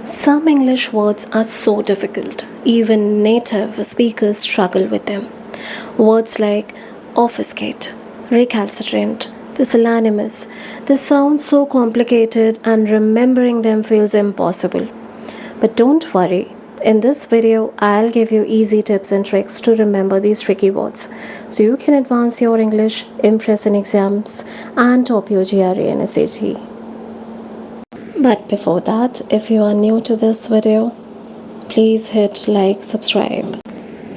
Some English words are so difficult, even native speakers struggle with them. Words like obfuscate, recalcitrant, pusillanimous, they sound so complicated and remembering them feels impossible. But don't worry, in this video, I'll give you easy tips and tricks to remember these tricky words so you can advance your English, impress in exams, and top your GRE and SAT. But before that, if you are new to this video, please hit like, subscribe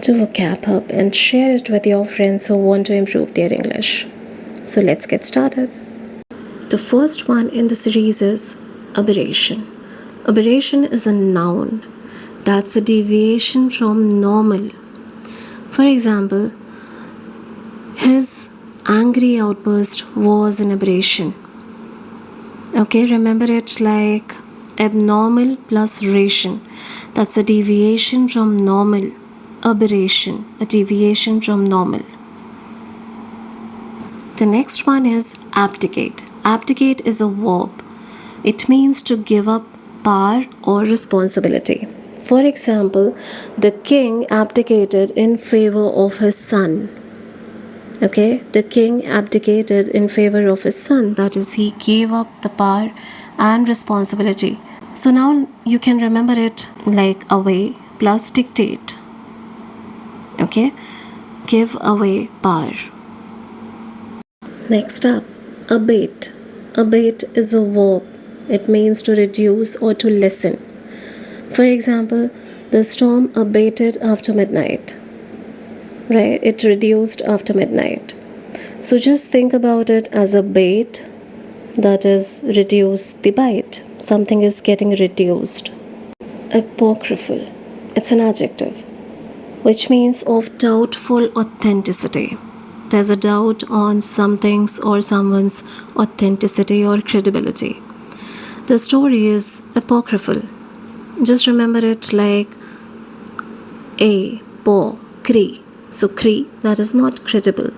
to Vocab Hub and share it with your friends who want to improve their English. So let's get started. The first one in the series is aberration. Aberration is a noun that's a deviation from normal. For example, his angry outburst was an aberration. Okay, remember it like abnormal plus ration. That's a deviation from normal. Aberration, a deviation from normal. The next one is abdicate. Abdicate is a verb. It means to give up power or responsibility. For example, the king abdicated in favor of his son. Okay, the king abdicated in favor of his son. That is, he gave up the power and responsibility. So now you can remember it like away plus dictate. Okay, give away power. Next up, abate. Abate is a verb. It means to reduce or to lessen. For example, the storm abated after midnight. Right, it reduced after midnight. So just think about it as a bait, that is reduce the bite. Something is getting reduced. Apocryphal, it's an adjective which means of doubtful authenticity. There's a doubt on something's or someone's authenticity or credibility. The story is apocryphal. Just remember it like apocry. So cre, that is not credible.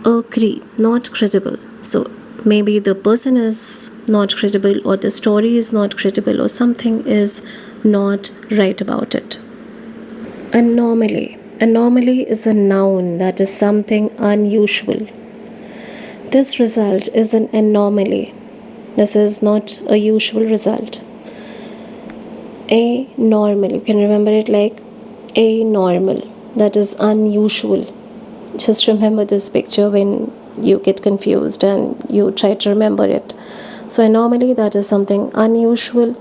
Cre, not credible. So maybe the person is not credible, or the story is not credible, or something is not right about it. Anomaly. Anomaly is a noun that is something unusual. This result is an anomaly. This is not a usual result. Anormal. You can remember it like anormal. That is unusual. Just remember this picture when you get confused and you try to remember it. So anomaly, that is something unusual,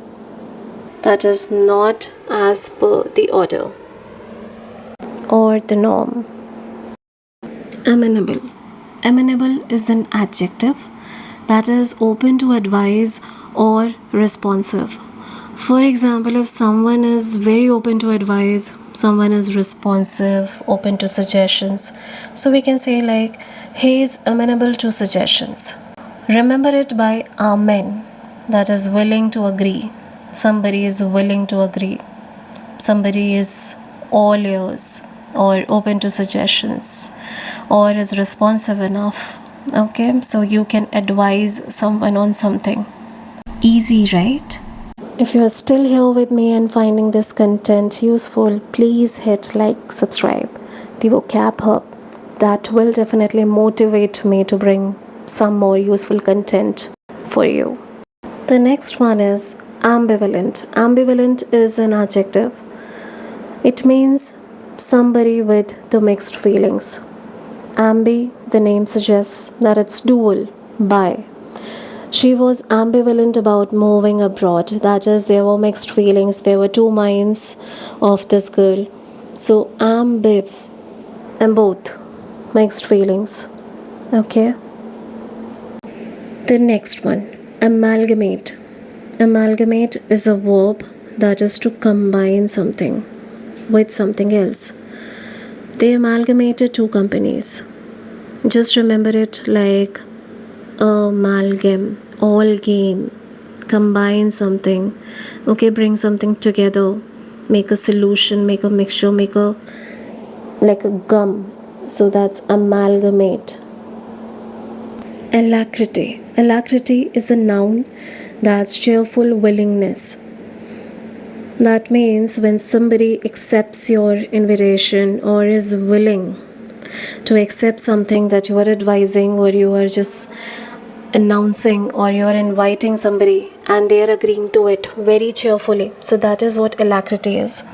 that is not as per the order or the norm. Amenable. Amenable is an adjective that is open to advice or responsive. For example, if someone is very open to advice, someone is responsive, open to suggestions, so we can say like he is amenable to suggestions. Remember it by amen, that is willing to agree. Somebody is willing to agree. Somebody is all ears or open to suggestions or is responsive enough. Okay, so you can advise someone on something. Easy, right? If you are still here with me and finding this content useful, please hit like, subscribe, the Vocab Hub. That will definitely motivate me to bring some more useful content for you. The next one is ambivalent. Ambivalent is an adjective. It means somebody with the mixed feelings. Ambi, the name suggests that it's dual, bi. She was ambivalent about moving abroad. That is, there were mixed feelings. There were two minds of this girl. So ambiv, and both mixed feelings. Okay. The next one, amalgamate. Amalgamate is a verb that is to combine something with something else. They amalgamated two companies. Just remember it like amalgam, all game, combine something. Okay, bring something together, make a solution, make a mixture, make a like a gum. So that's amalgamate. Alacrity. Alacrity is a noun that's cheerful willingness. That means when somebody accepts your invitation or is willing to accept something that you are advising, or you are just announcing, or you are inviting somebody and they are agreeing to it very cheerfully. So that is what alacrity is.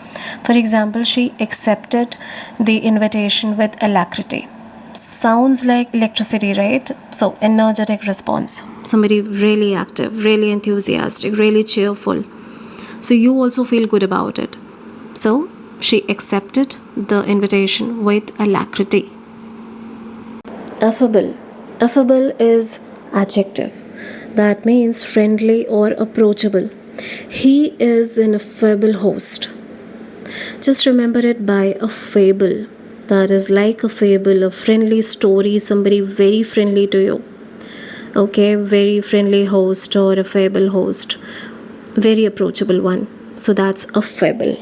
For example, she accepted the invitation with alacriity. Sounds like electricity, right? So energetic response. Somebody really active, really enthusiastic, really cheerful. So you also feel good about it. So she accepted the invitation with alacrity. Affable. Affable is adjective. That means friendly or approachable. He is an affable host. Just remember it by a fable. That is like a fable, a friendly story, somebody very friendly to you. Okay, very friendly host or a fable host. Very approachable one. So that's a fable.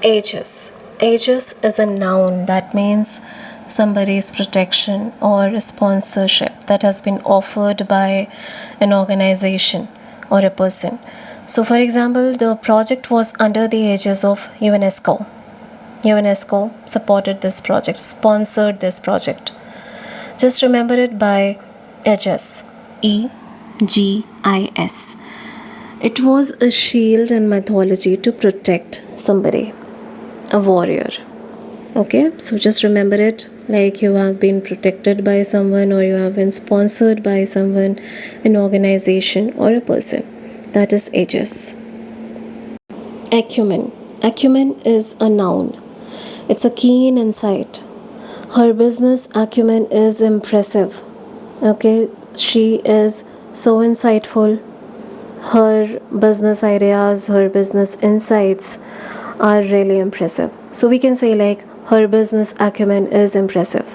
Aegis. Aegis is a noun. That means somebody's protection or sponsorship that has been offered by an organization or a person. So, for example, the project was under the aegis of UNESCO. UNESCO supported this project, sponsored this project. Just remember it by aegis. Egis. It was a shield in mythology to protect somebody, a warrior. Okay, so just remember it like you have been protected by someone, or you have been sponsored by someone, an organization, or a person. That is aegis. Acumen. Acumen is a noun. It's a keen insight. Her business acumen is impressive. Okay, she is so insightful. Her business ideas, her business insights are really impressive. So we can say like her business acumen is impressive.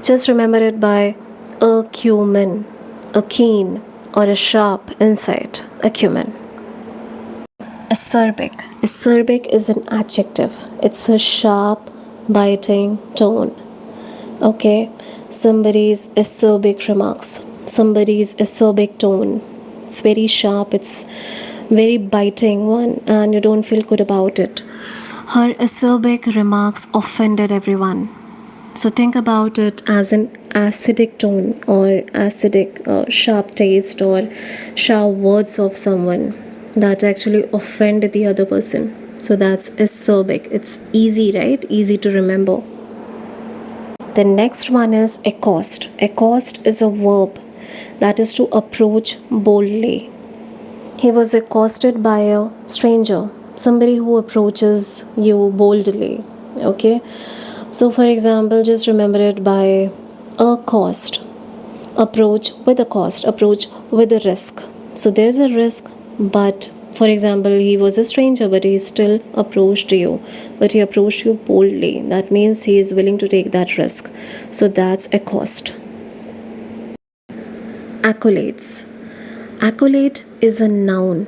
Just remember it by acumen, a keen or a sharp insight, acumen. Acerbic. Acerbic is an adjective. It's a sharp, biting tone. Okay, somebody's acerbic remarks, somebody's acerbic tone. It's very sharp, it's very biting one, and you don't feel good about it. Her acerbic remarks offended everyone. So think about it as an acidic tone or acidic sharp taste or sharp words of someone that actually offend the other person. So that's acerbic. It's easy, right? Easy to remember. The next one is accost. Accost is a verb that is to approach boldly. He was accosted by a stranger, somebody who approaches you boldly. Okay, so for example, just remember it by accost. Approach with a cost, approach with a risk. So there's a risk, but for example, he was a stranger, but he still approached you. But he approached you boldly. That means he is willing to take that risk. So that's accost. Accolades. Accolade is a noun,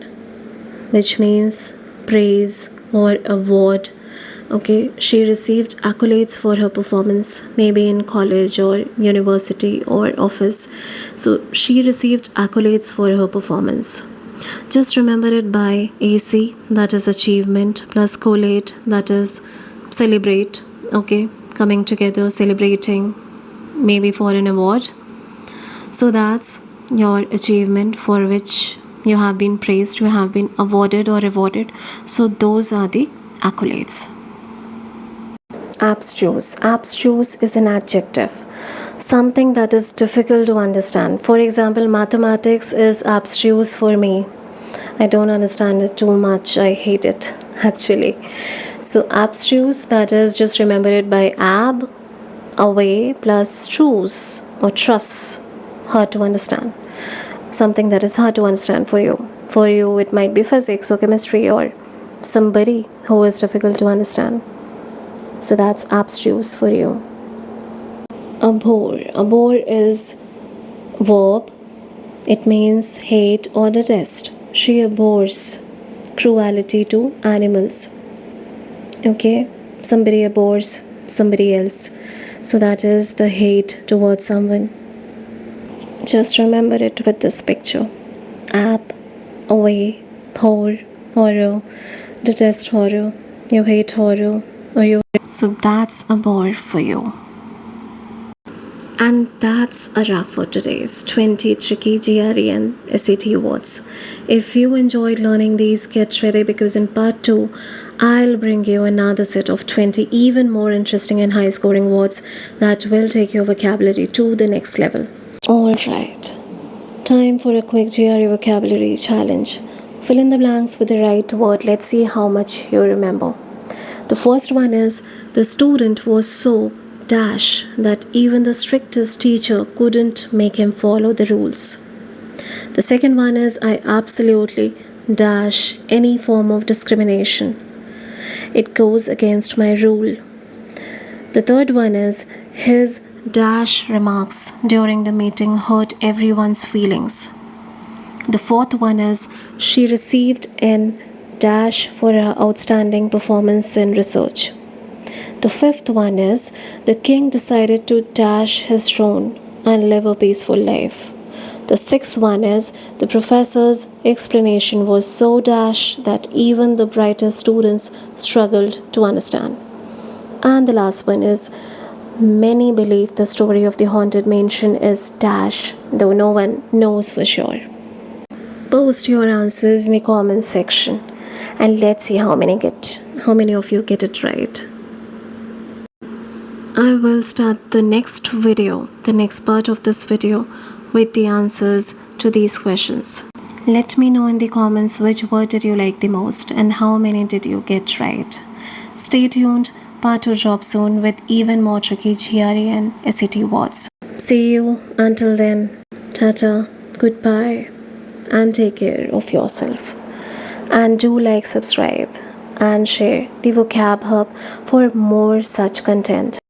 which means praise or award. Okay, she received accolades for her performance, maybe in college or university or office. So she received accolades for her performance. Just remember it by AC, that is achievement, plus collate, that is celebrate. Okay, coming together, celebrating, maybe for an award. So that's your achievement for which you have been praised, you have been awarded or rewarded. So those are the accolades. Abstruse. Abstruse is an adjective, something that is difficult to understand. For example, mathematics is abstruse for me. I don't understand it too much. I hate it actually. So abstruse, that is, just remember it by ab, away, plus truce or truss, hard to understand. Something that is hard to understand for you. For you, it might be physics or chemistry or somebody who is difficult to understand. So that's abstruse for you. Abhor. Abhor is verb. It means hate or detest. She abhors cruelty to animals. Okay, somebody abhors somebody else. So that is the hate towards someone. Just remember it with this picture. Ab, away, abhor, horror, detest horror, you hate horror, or you. So that's a bore for you. And that's a wrap for today's 20 tricky GRE and SAT words. If you enjoyed learning these, get ready because in part 2, I'll bring you another set of 20 even more interesting and high scoring words that will take your vocabulary to the next level. Alright, time for a quick GRE vocabulary challenge. Fill in the blanks with the right word. Let's see how much you remember. The first one is the student was so dash that even the strictest teacher couldn't make him follow the rules. The second one is I absolutely dash any form of discrimination. It goes against my rule. The third one is his dash remarks during the meeting hurt everyone's feelings. The fourth one is she received an dash for her outstanding performance in research. The fifth one is the king decided to dash his throne and live a peaceful life. The sixth one is the professor's explanation was so dash that even the brightest students struggled to understand. And the last one is many believe the story of the haunted mansion is dash, though no one knows for sure. Post your answers in the comments section and let's see how many of you get it right. I will start the next part of this video with the answers to these questions. Let me know in the comments which word did you like the most and how many did you get right. Stay tuned, part 2 drops soon with even more tricky GRE and SAT words. See you until then. Tata, goodbye, and take care of yourself. And do like, subscribe, and share the Vocab Hub for more such content.